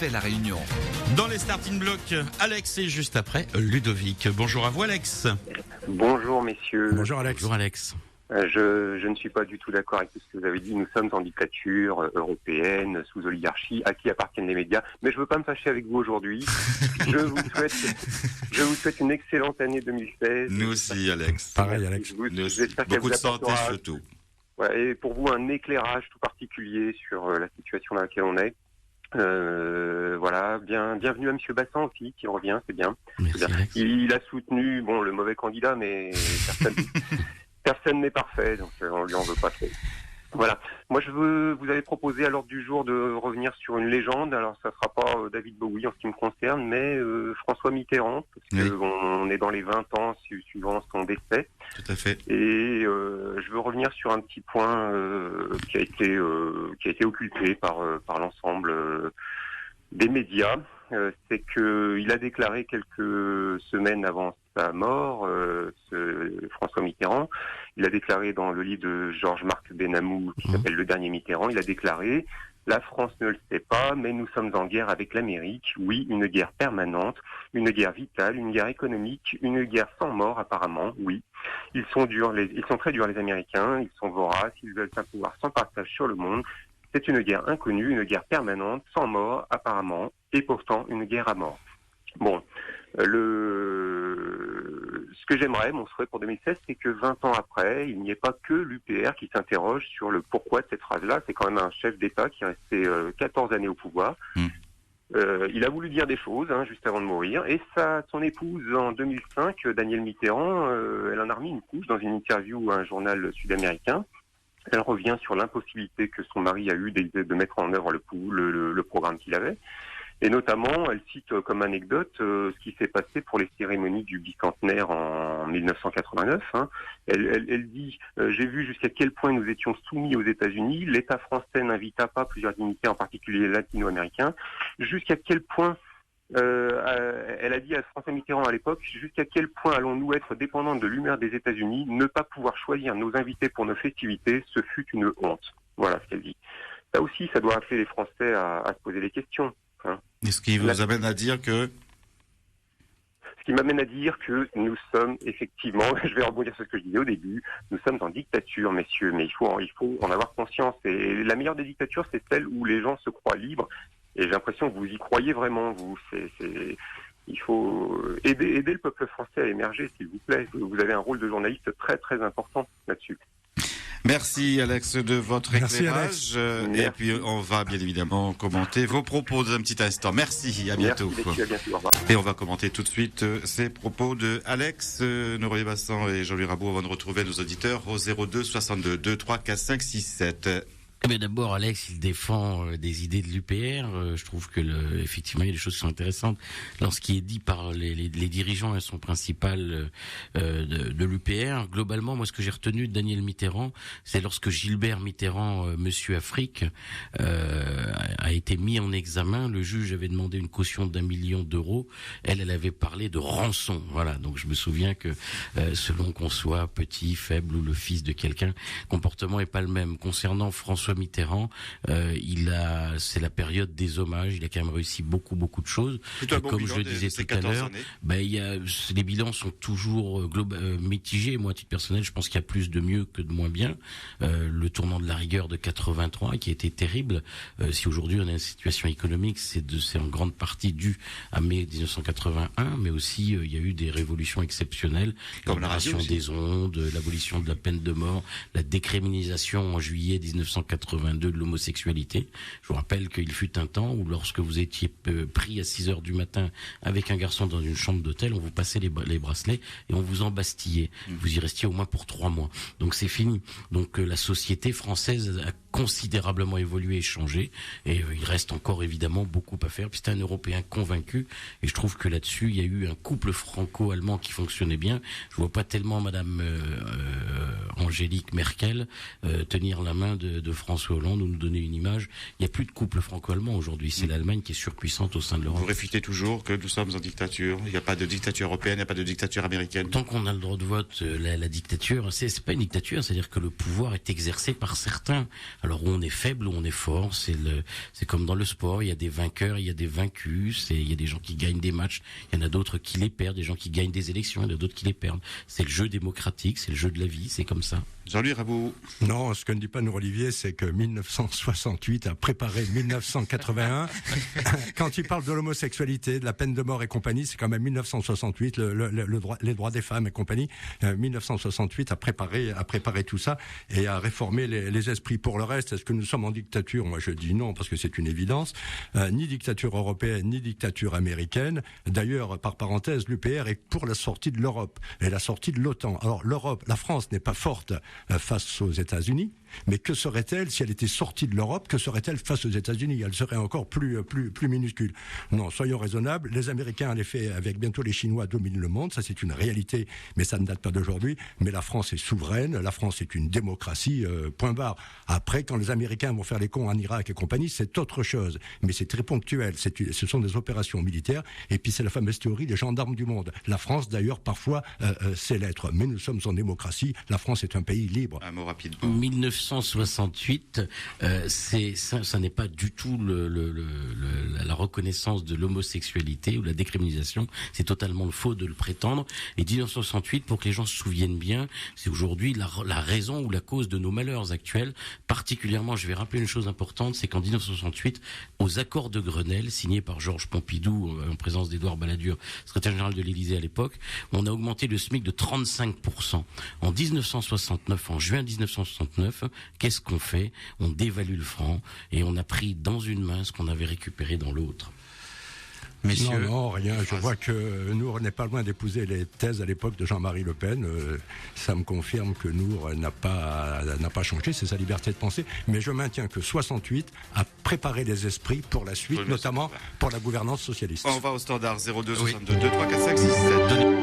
fait la réunion. Dans les starting blocks, Alex et juste après, Ludovic. Bonjour à vous, Alex. Bonjour messieurs. Bonjour Alex. Bonjour Alex. Je ne suis pas du tout d'accord avec tout ce que vous avez dit. Nous sommes en dictature européenne, sous oligarchie, à qui appartiennent les médias. Mais je ne veux pas me fâcher avec vous aujourd'hui. Je vous souhaite une excellente année 2016. Nous aussi, Alex. Pareil, Alex. J'espère qu'elle Beaucoup vous de santé apportera, surtout. voilà, et pour vous, un éclairage tout particulier sur la situation dans laquelle on est. Voilà, bienvenue à Monsieur Bassan aussi, qui revient, c'est bien. Merci, Alex. Il a soutenu, le mauvais candidat, mais personne n'est parfait, donc on lui en veut pas trop. Voilà. Moi, vous avez proposé à l'ordre du jour de revenir sur une légende. Alors, ça sera pas David Bowie en ce qui me concerne, mais François Mitterrand, parce que on est dans les 20 ans suivant son décès. Tout à fait. Et je veux revenir sur un petit point qui a été occulté par l'ensemble des médias. C'est que il a déclaré quelques semaines avant sa mort, François Mitterrand, il a déclaré dans le livre de Georges-Marc Benamou qui s'appelle Le Dernier Mitterrand, il a déclaré: la France ne le sait pas, mais nous sommes en guerre avec l'Amérique. Oui, une guerre permanente, une guerre vitale, une guerre économique, une guerre sans mort apparemment. Oui, ils sont très durs les Américains, ils sont voraces, ils veulent un pouvoir sans partage sur le monde. C'est une guerre inconnue, une guerre permanente, sans mort apparemment, et pourtant une guerre à mort. Bon, ce que j'aimerais, mon souhait pour 2016, c'est que 20 ans après, il n'y ait pas que l'UPR qui s'interroge sur le pourquoi de cette phrase-là. C'est quand même un chef d'État qui est resté 14 années au pouvoir. Il a voulu dire des choses juste avant de mourir, et son épouse en 2005, Danielle Mitterrand, elle en a remis une couche dans une interview à un journal sud-américain. Elle revient sur l'impossibilité que son mari a eue de mettre en œuvre le programme qu'il avait. Et notamment, elle cite comme anecdote ce qui s'est passé pour les cérémonies du bicentenaire en 1989. Elle dit « J'ai vu jusqu'à quel point nous étions soumis aux États-Unis. L'État français n'invita pas plusieurs dignitaires, en particulier latino-américains. Jusqu'à quel point... elle a dit à François Mitterrand à l'époque, jusqu'à quel point allons-nous être dépendants de l'humeur des États-Unis, ne pas pouvoir choisir nos invités pour nos festivités, ce fut une honte. Voilà ce qu'elle dit. Ça aussi, ça doit appeler les Français à se poser des questions. Et ce qui vous amène à dire que... Ce qui m'amène à dire que nous sommes effectivement, je vais rebondir sur ce que je disais au début, nous sommes en dictature, messieurs, mais il faut en avoir conscience. Et la meilleure des dictatures, c'est celle où les gens se croient libres. Et j'ai l'impression que vous y croyez vraiment, vous. Il faut aider le peuple français à émerger, s'il vous plaît. Vous avez un rôle de journaliste très très important là-dessus. Merci Alex de votre éclairage. Merci. Et puis on va bien évidemment commenter vos propos dans un petit instant. Merci, à bientôt. Merci, à bientôt, au revoir. Et on va commenter tout de suite ces propos de Alex, Nourrier Bassan et Jean-Louis Rabault avant de retrouver nos auditeurs au 02 62 2 3 4 5 6 7. Mais d'abord, Alex, il défend des idées de l'UPR. Je trouve que effectivement, il y a des choses qui sont intéressantes. Lorsqu'il est dit par les dirigeants et son principal de l'UPR, globalement, moi, ce que j'ai retenu de Danielle Mitterrand, c'est lorsque Gilbert Mitterrand, Monsieur Afrique, a été mis en examen. Le juge avait demandé une caution d'1 million d'euros. Elle avait parlé de rançon. Voilà. Donc, je me souviens que selon qu'on soit petit, faible ou le fils de quelqu'un, le comportement est pas le même. Concernant François Mitterrand, c'est la période des hommages. Il a quand même réussi beaucoup de choses. Comme je le disais tout à l'heure, les bilans sont toujours mitigés. Moi, à titre personnel, je pense qu'il y a plus de mieux que de moins bien. Le tournant de la rigueur de 83 qui a été terrible. Si aujourd'hui on a une situation économique, c'est en grande partie dû à mai 1981, mais aussi il y a eu des révolutions exceptionnelles, comme la radio des ondes, l'abolition de la peine de mort, la décriminalisation en juillet 1982 de l'homosexualité. Je vous rappelle qu'il fut un temps où lorsque vous étiez pris à 6 heures du matin avec un garçon dans une chambre d'hôtel, on vous passait les bracelets et on vous embastillait. Vous y restiez au moins pour 3 mois. Donc c'est fini. Donc la société française a considérablement évolué et changé, et il reste encore évidemment beaucoup à faire. Puis c'est un Européen convaincu, et je trouve que là-dessus il y a eu un couple franco-allemand qui fonctionnait bien. Je vois pas tellement Madame Angélique Merkel tenir la main de François Hollande ou nous donner une image. Il n'y a plus de couple franco-allemand aujourd'hui. C'est l'Allemagne qui est surpuissante au sein de l'Europe. Vous réfutez toujours que nous sommes en dictature. Il n'y a pas de dictature européenne, il n'y a pas de dictature américaine. Tant qu'on a le droit de vote, la dictature, c'est pas une dictature, c'est-à-dire que le pouvoir est exercé par certains. Alors où on est faible, où on est fort, c'est comme dans le sport, il y a des vainqueurs, il y a des vaincus, il y a des gens qui gagnent des matchs, il y en a d'autres qui les perdent, des gens qui gagnent des élections, il y en a d'autres qui les perdent. C'est le jeu démocratique, c'est le jeu de la vie, c'est comme ça. Jean-Louis Rabault. Non, ce que ne dit pas nous Olivier, c'est que 1968 a préparé 1981. Quand il parle de l'homosexualité, de la peine de mort et compagnie, c'est quand même 1968, les droits des femmes et compagnie. 1968 a préparé tout ça et a réformé les esprits. Pour le reste, est-ce que nous sommes en dictature? Moi, je dis non, parce que c'est une évidence. Ni dictature européenne, ni dictature américaine. D'ailleurs, par parenthèse, l'UPR est pour la sortie de l'Europe et la sortie de l'OTAN. Alors, la France n'est pas forte face aux États-Unis, mais que serait-elle si elle était sortie de l'Europe? Que serait-elle face aux États-Unis? Elle serait encore plus minuscule. Non, soyons raisonnables. Les Américains, en effet, avec bientôt les Chinois, dominent le monde. Ça, c'est une réalité, mais ça ne date pas d'aujourd'hui. Mais la France est souveraine. La France est une démocratie, point barre. Après, quand les Américains vont faire les cons en Irak et compagnie, c'est autre chose. Mais c'est très ponctuel. Ce sont des opérations militaires. Et puis, c'est la fameuse théorie des gendarmes du monde. La France, d'ailleurs, parfois, sait l'être. Mais nous sommes en démocratie. La France est un pays libre. Un mot rapide. 1968, ça n'est pas du tout la reconnaissance de l'homosexualité ou la décriminalisation. C'est totalement faux de le prétendre. Et 1968, pour que les gens se souviennent bien, c'est aujourd'hui la raison ou la cause de nos malheurs actuels. Particulièrement, je vais rappeler une chose importante, c'est qu'en 1968, aux accords de Grenelle, signés par Georges Pompidou en présence d'Édouard Balladur, secrétaire général de l'Élysée à l'époque, on a augmenté le SMIC de 35%. En 1969, en juin 1969, qu'est-ce qu'on fait? On dévalue le franc et on a pris dans une main ce qu'on avait récupéré dans l'autre. Messieurs. Non, rien. Je vois que Nour n'est pas loin d'épouser les thèses à l'époque de Jean-Marie Le Pen. Ça me confirme que Nour n'a pas changé, c'est sa liberté de penser. Mais je maintiens que 68 a préparé les esprits pour la suite, notamment pour la gouvernance socialiste. On va au standard 02 62 2 3 4 5 6 7.